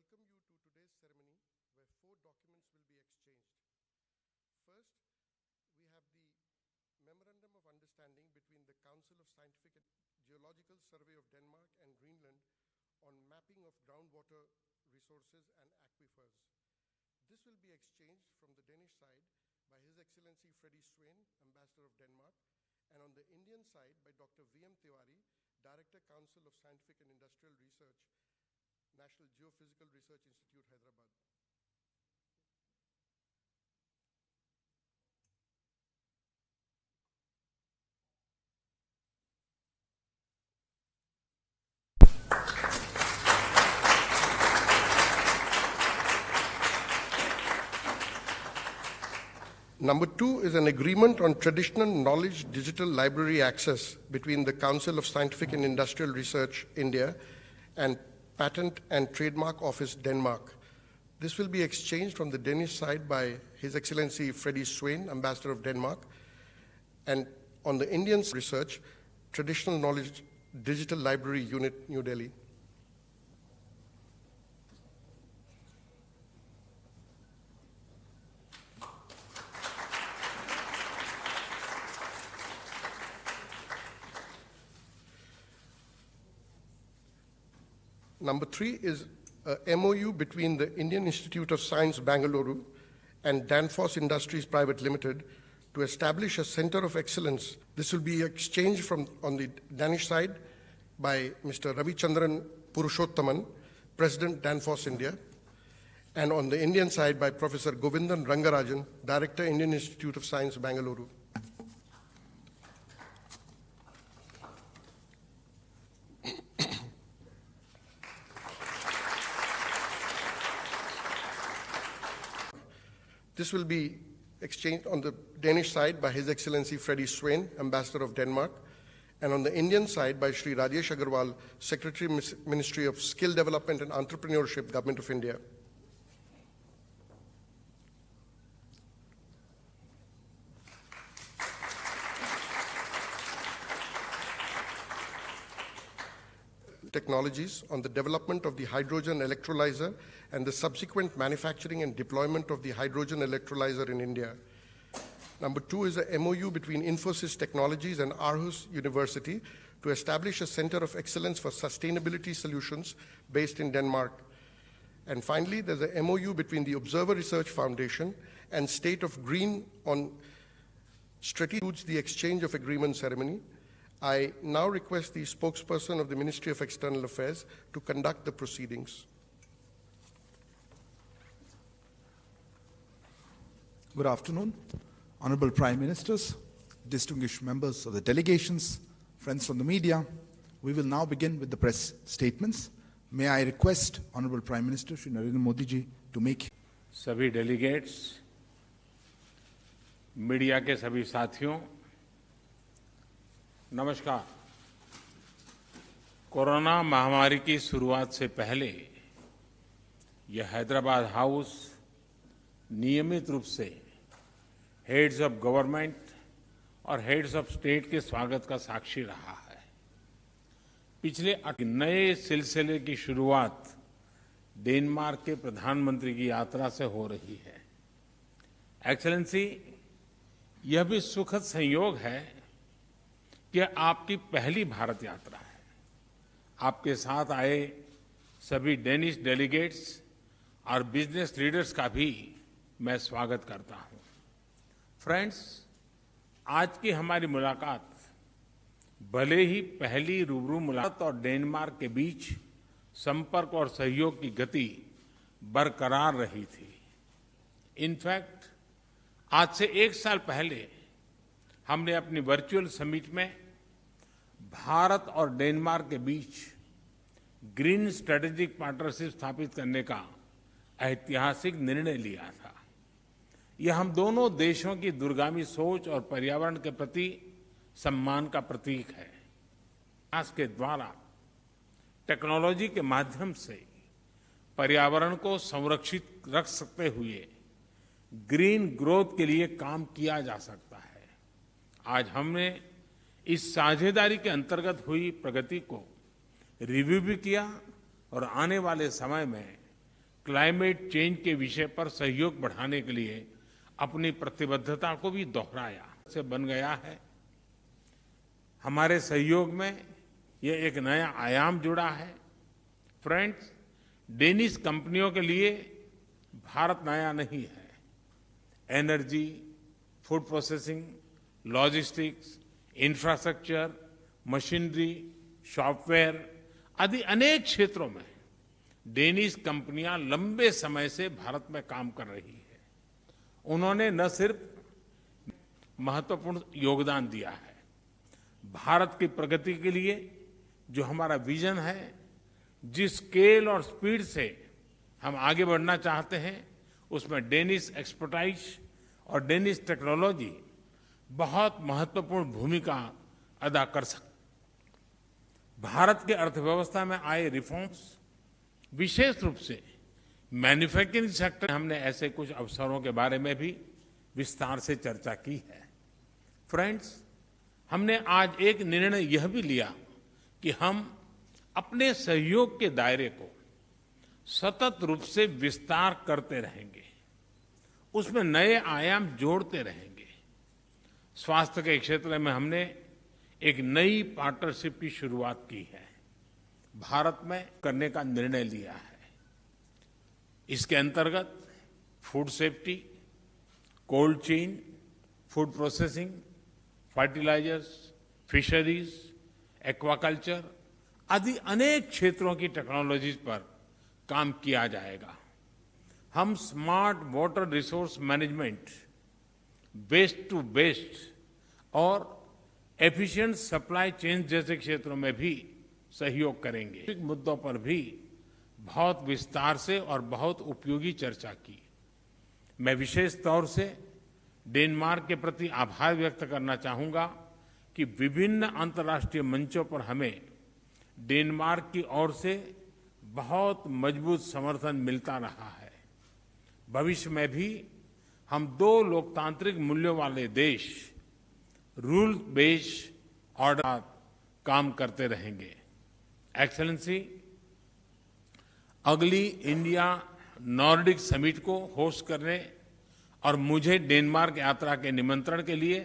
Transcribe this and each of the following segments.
welcome you to today's ceremony where 4 documents will be exchanged. First, we have the Memorandum of Understanding between the Council of Scientific and Geological Survey of Denmark and Greenland on mapping of groundwater resources and aquifers. This will be exchanged from the Danish side by His Excellency Freddy Swain, Ambassador of Denmark, and on the Indian side by Dr. V.M. Tiwari, Director Council of Scientific and Industrial Research, National Geophysical Research Institute, Hyderabad. Number 2 is an agreement on traditional knowledge digital library access between the Council of Scientific and Industrial Research, India, and Patent and Trademark Office, Denmark. This will be exchanged from the Danish side by His Excellency Freddy Swain, Ambassador of Denmark, and on the Indian research, Traditional Knowledge Digital Library Unit, New Delhi. Number 3 is a MOU between the Indian Institute of Science, Bangalore, and Danfoss Industries Private Limited to establish a center of excellence. This will be exchanged on the Danish side by Mr. Ravichandran Purushottaman, President, Danfoss India, and on the Indian side by Professor Govindan Rangarajan, Director, Indian Institute of Science, Bangalore. This will be exchanged on the Danish side by His Excellency Freddy Swain, Ambassador of Denmark, and on the Indian side by Shri Rajesh Agarwal, Secretary, Ministry of Skill Development and Entrepreneurship, Government of India. Technologies on the development of the hydrogen electrolyzer and the subsequent manufacturing and deployment of the hydrogen electrolyzer in India. Number 2 is a MOU between Infosys Technologies and Aarhus University to establish a center of excellence for sustainability solutions based in Denmark. And finally, there's a MOU between the Observer Research Foundation and State of Green on strategic the exchange of agreement ceremony. I now request the spokesperson of the Ministry of External Affairs to conduct the proceedings. Good afternoon, Honorable Prime Ministers, distinguished members of the delegations, friends from the media. We will now begin with the press statements. May I request Honorable Prime Minister Shri Narendra Modi ji to make. सभी delegates, media के सभी साथियों, नमस्कार। Corona महामारी की शुरुआत से पहले यह हैदराबाद हाउस नियमित रूप से हेड्स ऑफ गवर्नमेंट और हेड्स ऑफ स्टेट के स्वागत का साक्षी रहा है। पिछले नए सिलसिले की शुरुआत डेनमार्क के प्रधानमंत्री की यात्रा से हो रही है। एक्सेलेंसी, यह भी सुखद संयोग है कि आपकी पहली भारत यात्रा है। आपके साथ आए सभी डेनिश डेलीगेट्स और बिजनेस लीडर्स का भी मैं स्वागत करता हूं। फ्रेंड्स, आज की हमारी मुलाकात भले ही पहली रूबरू मुलाकात और डेनमार्क के बीच संपर्क और सहयोग की गति बरकरार रही थी। इनफैक्ट, आज से 1 साल पहले हमने अपनी वर्चुअल समिट में भारत और डेनमार्क के बीच ग्रीन स्ट्रेटेजिक पार्टनरशिप स्थापित करने का ऐतिहासिक निर्णय लिया था। यह हम दोनों देशों की दूरगामी सोच और पर्यावरण के प्रति सम्मान का प्रतीक है। आज के द्वारा टेक्नोलॉजी के माध्यम से पर्यावरण को संरक्षित रख सकते हुए ग्रीन ग्रोथ के लिए काम किया जा सकता है। आज हमने इस साझेदारी के अंतर्गत हुई प्रगति को रिव्यू भी किया और आने वाले समय में क्लाइमेट चेंज के विषय पर सहयोग बढ़ाने के लिए अपनी प्रतिबद्धता को भी दोहराया से बन गया है। हमारे सहयोग में यह एक नया आयाम जुड़ा है। फ्रेंड्स, डेनिश कंपनियों के लिए भारत नया नहीं है। Energy, food processing, logistics, infrastructure, machinery, software आदि अनेक क्षेत्रों में डेनिश कंपनियां लंबे समय से भारत में काम कर रही है। उन्होंने न सिर्फ महत्वपूर्ण योगदान दिया है, भारत की प्रगति के लिए जो हमारा विजन है, जिस स्केल और स्पीड से हम आगे बढ़ना चाहते हैं, उसमें डेनिश एक्सपर्टाइज और डेनिश टेक्नोलॉजी बहुत महत्वपूर्ण भूमिका अदा कर सकते। भारत के अर्थव्यवस्था में आए रिफॉर्म्स, विशेष रूप से मैन्युफैक्चरिंग सेक्टर, हमने ऐसे कुछ अवसरों के बारे में भी विस्तार से चर्चा की है। फ्रेंड्स, हमने आज एक निर्णय यह भी लिया कि हम अपने सहयोग के दायरे को सतत रूप से विस्तार करते रहेंगे, उसमें नए आयाम जोड़ते रहेंगे। स्वास्थ्य के क्षेत्र में हमने एक नई पार्टनरशिप की शुरुआत की है, भारत में करने का निर्णय लिया है। इसके अंतर्गत food safety, cold chain, food processing, fertilizers, fisheries, aquaculture आदि अनेक क्षेत्रों की टेक्नोलॉजीज पर काम किया जाएगा। हम smart water resource management, waste to best और एफिशिएंट सप्लाई चेन जैसे क्षेत्रों में भी सहयोग करेंगे। इन मुद्दों पर भी बहुत विस्तार से और बहुत उपयोगी चर्चा की। मैं विशेष तौर से डेनमार्क के प्रति आभार व्यक्त करना चाहूंगा कि विभिन्न अंतर्राष्ट्रीय मंचों पर हमें डेनमार्क की ओर से बहुत मजबूत समर्थन मिलता रहा है। भविष्य में भी हम दो लोकतांत्रिक मूल्यों वाले देश रूल बेस्ड ऑर्डर काम करते रहेंगे। एक्सेलेंसी, अगली इंडिया नॉर्डिक समिट को होस्ट करने और मुझे डेनमार्क यात्रा के निमंत्रण के लिए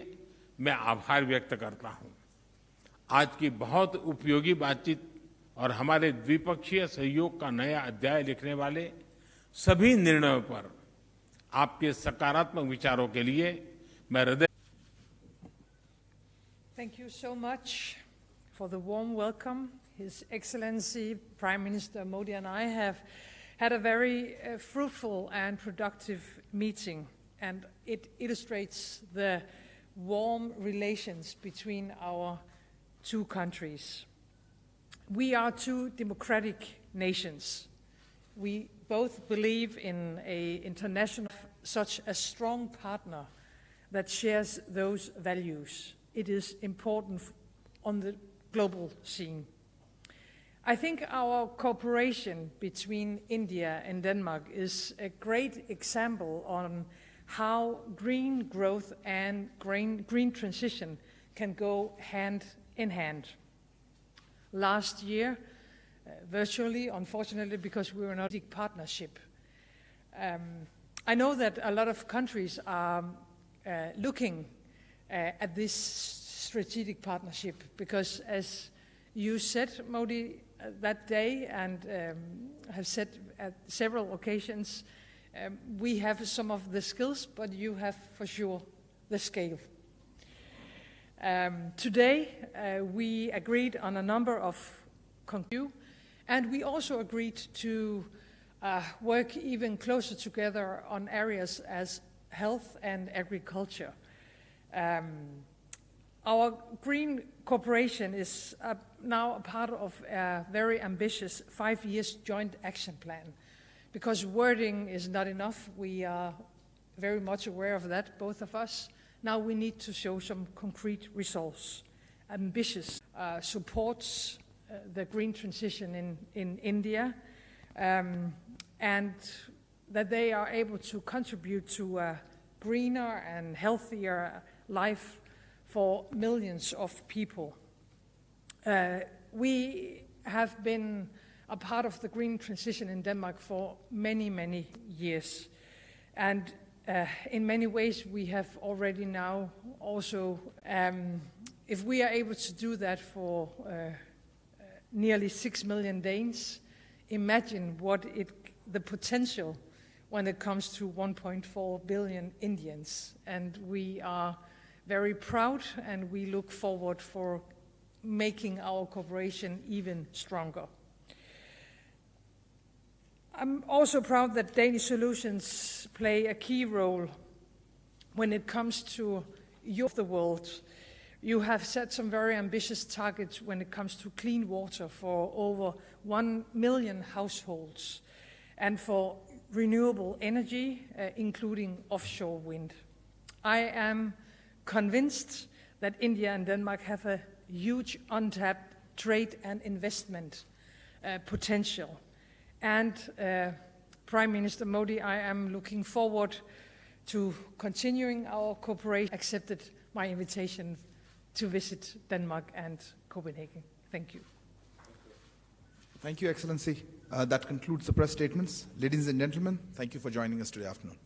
मैं आभार व्यक्त करता हूं। आज की बहुत उपयोगी बातचीत और हमारे द्विपक्षीय सहयोग का नया अध्याय लिखने वाले सभी निर्णयों पर आपके सकारात्मक विचारों के लिए मैं हृदय। Thank you so much for the warm welcome. His Excellency Prime Minister Modi and I have had a very fruitful and productive meeting, and it illustrates the warm relations between our two countries. We are two democratic nations. We both believe in an international, such a strong partner that shares those values. It is important on the global scene. I think our cooperation between India and Denmark is a great example on how green growth and green transition can go hand in hand. Last year, virtually, unfortunately, because we were not in a partnership. I know that a lot of countries are looking at this strategic partnership because, as you said, Modi, that day and have said at several occasions, we have some of the skills, but you have for sure the scale. Today, we agreed on a number of conclusions, and we also agreed to work even closer together on areas as health and agriculture. Our green cooperation is now a part of a very ambitious 5-year joint action plan, because wording is not enough. We are very much aware of that, both of us. Now we need to show some concrete results. Ambitious supports the green transition in India, and that they are able to contribute to a greener and healthier life for millions of people. We have been a part of the green transition in Denmark for many, many years. And in many ways, we have already now also, if we are able to do that for nearly 6 million Danes, imagine what the potential when it comes to 1.4 billion Indians. And we are very proud, and we look forward for making our cooperation even stronger. I'm also proud that Danish solutions play a key role when it comes to the world. You have set some very ambitious targets when it comes to clean water for over 1 million households and for renewable energy, including offshore wind. I am convinced that India and Denmark have a huge untapped trade and investment potential. And Prime Minister Modi, I am looking forward to continuing our cooperation. Accepted my invitation to visit Denmark and Copenhagen. Thank you. Thank you, Excellency. That concludes the press statements. Ladies and gentlemen, thank you for joining us today afternoon.